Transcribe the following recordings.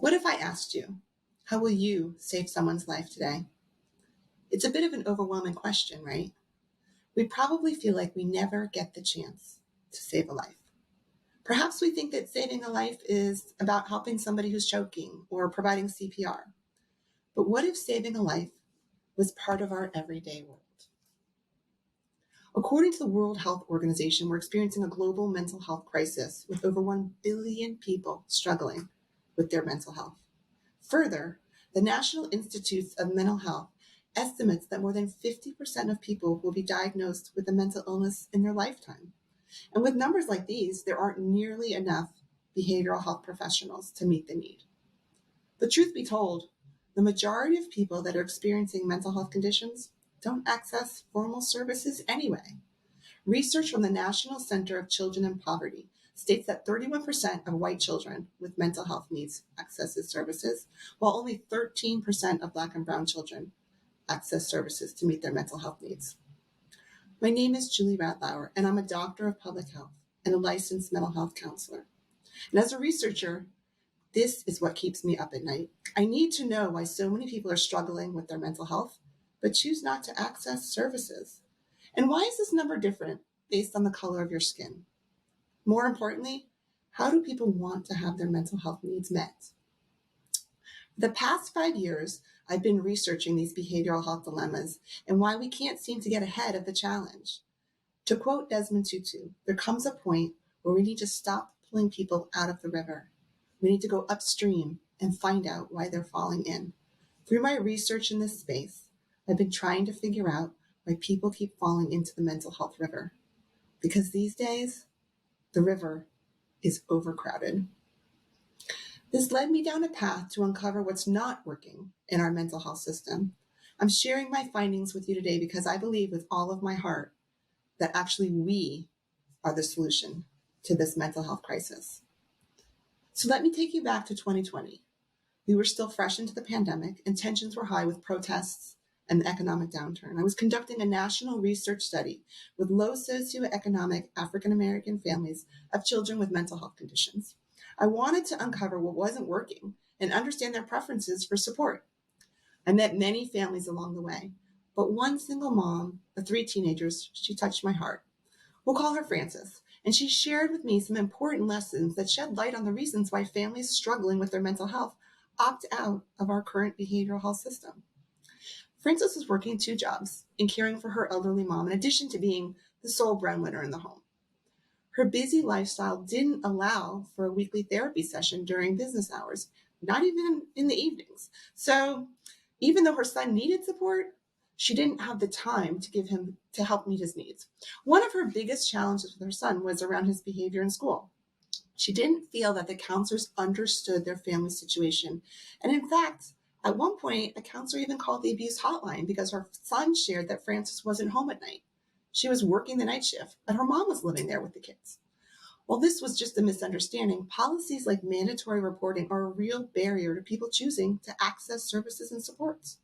What if I asked you, how will you save someone's life today? It's a bit of an overwhelming question, right? We probably feel like we never get the chance to save a life. Perhaps we think that saving a life is about helping somebody who's choking or providing CPR. But what if saving a life was part of our everyday world? According to the World Health Organization, we're experiencing a global mental health crisis with over 1 billion people struggling with their mental health. Further, the National Institutes of Mental Health estimates that more than 50% of people will be diagnosed with a mental illness in their lifetime. And with numbers like these, there aren't nearly enough behavioral health professionals to meet the need. But truth be told, the majority of people that are experiencing mental health conditions don't access formal services anyway. Research from the National Center of Children in Poverty states that 31% of white children with mental health needs accesses services, while only 13% of Black and Brown children access services to meet their mental health needs. My name is Julie Ratlauer, and I'm a doctor of public health and a licensed mental health counselor. And as a researcher, this is what keeps me up at night. I need to know why so many people are struggling with their mental health, but choose not to access services. And why is this number different based on the color of your skin? More importantly, how do people want to have their mental health needs met? For the past 5 years, I've been researching these behavioral health dilemmas and why we can't seem to get ahead of the challenge. To quote Desmond Tutu, there comes a point where we need to stop pulling people out of the river. We need to go upstream and find out why they're falling in. Through my research in this space, I've been trying to figure out why people keep falling into the mental health river. Because these days, the river is overcrowded. This led me down a path to uncover what's not working in our mental health system. I'm sharing my findings with you today because I believe with all of my heart that actually we are the solution to this mental health crisis. So let me take you back to 2020. We were still fresh into the pandemic and tensions were high with protests and the economic downturn. I was conducting a national research study with low socioeconomic African American families of children with mental health conditions. I wanted to uncover what wasn't working and understand their preferences for support. I met many families along the way, but one single mom of 3 teenagers, she touched my heart. We'll call her Frances, and she shared with me some important lessons that shed light on the reasons why families struggling with their mental health opt out of our current behavioral health system. Frances was working 2 jobs and caring for her elderly mom in addition to being the sole breadwinner in the home. Her busy lifestyle didn't allow for a weekly therapy session during business hours, not even in the evenings. So even though her son needed support, she didn't have the time to give him to help meet his needs. One of her biggest challenges with her son was around his behavior in school. She didn't feel that the counselors understood their family situation. And in fact, at one point, a counselor even called the abuse hotline because her son shared that Frances wasn't home at night. She was working the night shift, but her mom was living there with the kids. While this was just a misunderstanding, policies like mandatory reporting are a real barrier to people choosing to access services and supports.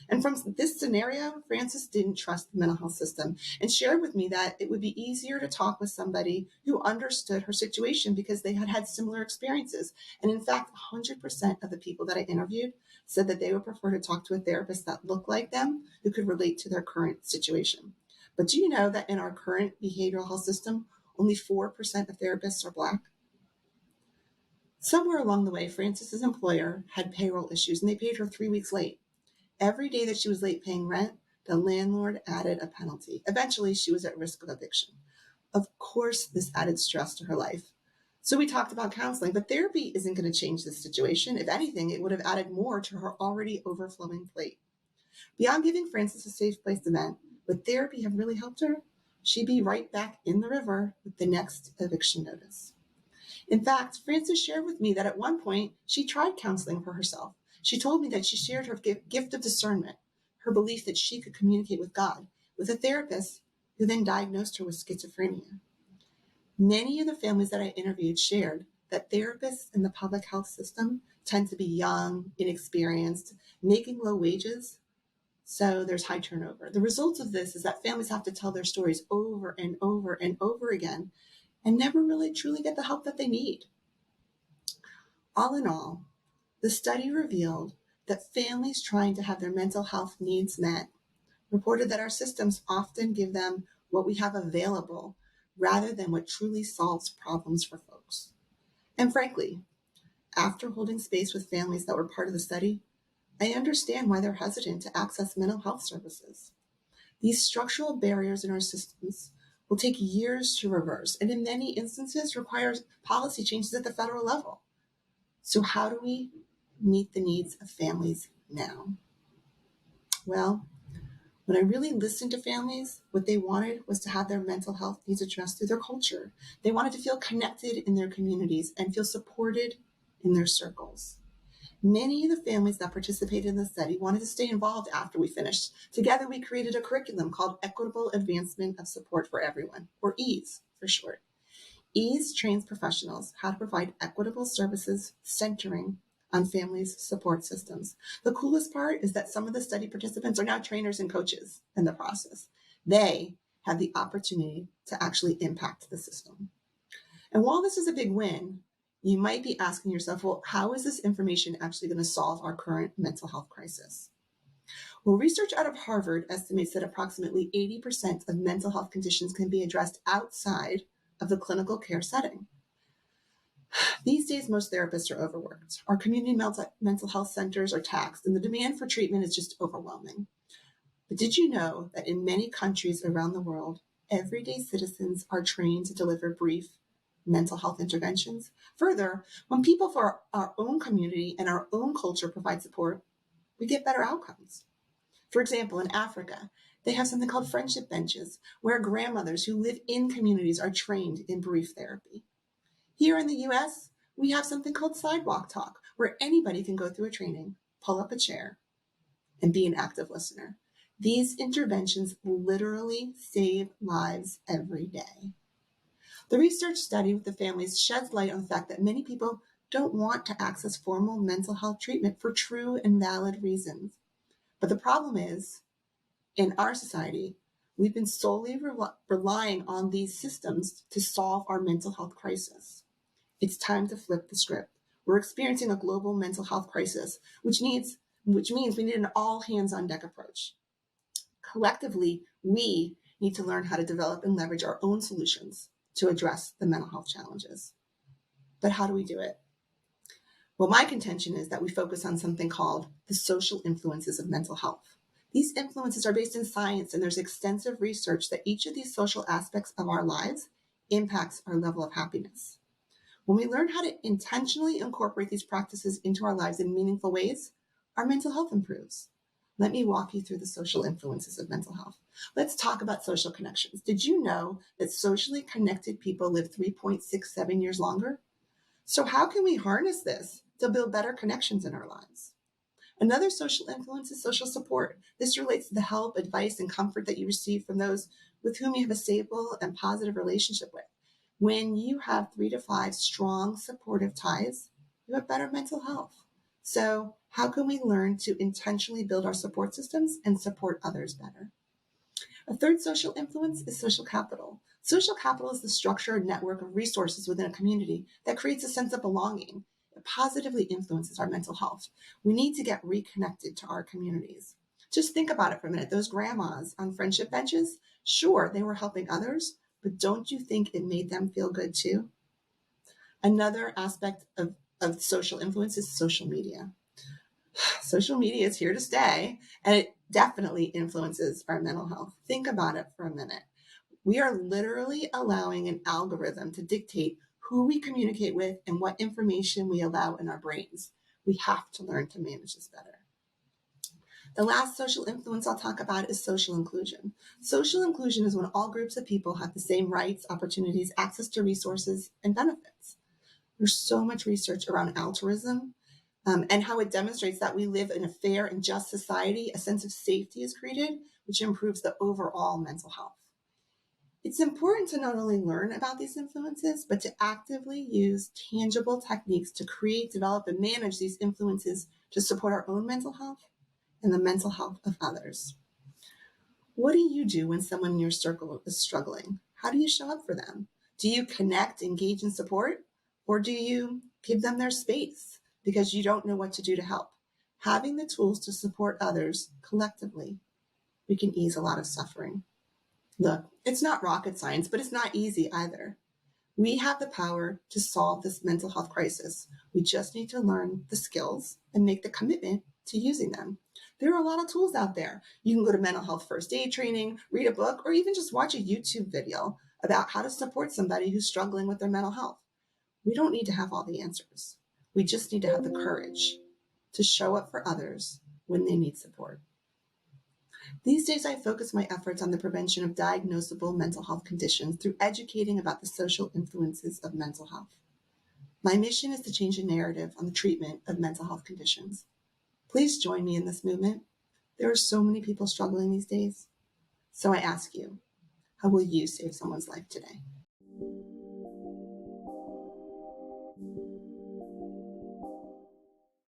And from this scenario, Frances didn't trust the mental health system and shared with me that it would be easier to talk with somebody who understood her situation because they had had similar experiences. And in fact, 100% of the people that I interviewed said that they would prefer to talk to a therapist that looked like them, who could relate to their current situation. But do you know that in our current behavioral health system, only 4% of therapists are Black? Somewhere along the way, Frances's employer had payroll issues and they paid her 3 weeks late. Every day that she was late paying rent, the landlord added a penalty. Eventually, she was at risk of eviction. Of course, this added stress to her life. So we talked about counseling, but therapy isn't going to change this situation. If anything, it would have added more to her already overflowing plate. Beyond giving Frances a safe place to vent, would therapy have really helped her? She'd be right back in the river with the next eviction notice. In fact, Frances shared with me that at one point she tried counseling for herself. She told me that she shared her gift of discernment, her belief that she could communicate with God, with a therapist who then diagnosed her with schizophrenia. Many of the families that I interviewed shared that therapists in the public health system tend to be young, inexperienced, making low wages, so there's high turnover. The result of this is that families have to tell their stories over and over and over again and never really truly get the help that they need. All in all, The study revealed that families trying to have their mental health needs met reported that our systems often give them what we have available rather than what truly solves problems for folks. And frankly, after holding space with families that were part of the study, I understand why they're hesitant to access mental health services. These structural barriers in our systems will take years to reverse and in many instances requires policy changes at the federal level. So how do we meet the needs of families now? Well, when I really listened to families, what they wanted was to have their mental health needs addressed through their culture. They wanted to feel connected in their communities and feel supported in their circles. Many of the families that participated in the study wanted to stay involved after we finished. Together, we created a curriculum called Equitable Advancement of Support for Everyone, or EASE for short. EASE trains professionals how to provide equitable services centering on families' support systems. The coolest part is that some of the study participants are now trainers and coaches in the process. They have the opportunity to actually impact the system. And while this is a big win, you might be asking yourself, well, how is this information actually going to solve our current mental health crisis? Well, research out of Harvard estimates that approximately 80% of mental health conditions can be addressed outside of the clinical care setting. These days, most therapists are overworked. Our community mental health centers are taxed, and the demand for treatment is just overwhelming. But did you know that in many countries around the world, everyday citizens are trained to deliver brief mental health interventions? Further, when people for our own community and our own culture provide support, we get better outcomes. For example, in Africa, they have something called friendship benches, where grandmothers who live in communities are trained in brief therapy. Here in the US, we have something called sidewalk talk, where anybody can go through a training, pull up a chair, and be an active listener. These interventions literally save lives every day. The research study with the families sheds light on the fact that many people don't want to access formal mental health treatment for true and valid reasons. But the problem is, in our society, we've been solely relying on these systems to solve our mental health crisis. It's time to flip the script. We're experiencing a global mental health crisis, which means we need an all hands on deck approach. Collectively, we need to learn how to develop and leverage our own solutions to address the mental health challenges. But how do we do it? Well, my contention is that we focus on something called the social influences of mental health. These influences are based in science, and there's extensive research that each of these social aspects of our lives impacts our level of happiness. When we learn how to intentionally incorporate these practices into our lives in meaningful ways, our mental health improves. Let me walk you through the social influences of mental health. Let's talk about social connections. Did you know that socially connected people live 3.67 years longer? So how can we harness this to build better connections in our lives? Another social influence is social support. This relates to the help, advice, and comfort that you receive from those with whom you have a stable and positive relationship with. When you have 3 to 5 strong supportive ties, you have better mental health. So how can we learn to intentionally build our support systems and support others better? A third social influence is social capital. Social capital is the structure and network of resources within a community that creates a sense of belonging. It positively influences our mental health. We need to get reconnected to our communities. Just think about it for a minute. Those grandmas on friendship benches, sure, they were helping others, but don't you think it made them feel good too? Another aspect of social influence is social media. Social media is here to stay, and it definitely influences our mental health. Think about it for a minute. We are literally allowing an algorithm to dictate who we communicate with and what information we allow in our brains. We have to learn to manage this better. The last social influence I'll talk about is social inclusion. Social inclusion is when all groups of people have the same rights, opportunities, access to resources, and benefits. There's so much research around altruism and how it demonstrates that we live in a fair and just society. A sense of safety is created, which improves the overall mental health. It's important to not only learn about these influences, but to actively use tangible techniques to create, develop, and manage these influences to support our own mental health and the mental health of others. What do you do when someone in your circle is struggling? How do you show up for them? Do you connect, engage, and support? Or do you give them their space? because you don't know what to do to help. Having the tools to support others collectively, we can ease a lot of suffering. Look, it's not rocket science, but it's not easy either. We have the power to solve this mental health crisis. We just need to learn the skills and make the commitment to using them. There are a lot of tools out there. You can go to mental health first aid training, read a book, or even just watch a YouTube video about how to support somebody who's struggling with their mental health. We don't need to have all the answers. We just need to have the courage to show up for others when they need support. These days, I focus my efforts on the prevention of diagnosable mental health conditions through educating about the social influences of mental health. My mission is to change the narrative on the treatment of mental health conditions. Please join me in this movement. There are so many people struggling these days. So I ask you, how will you save someone's life today?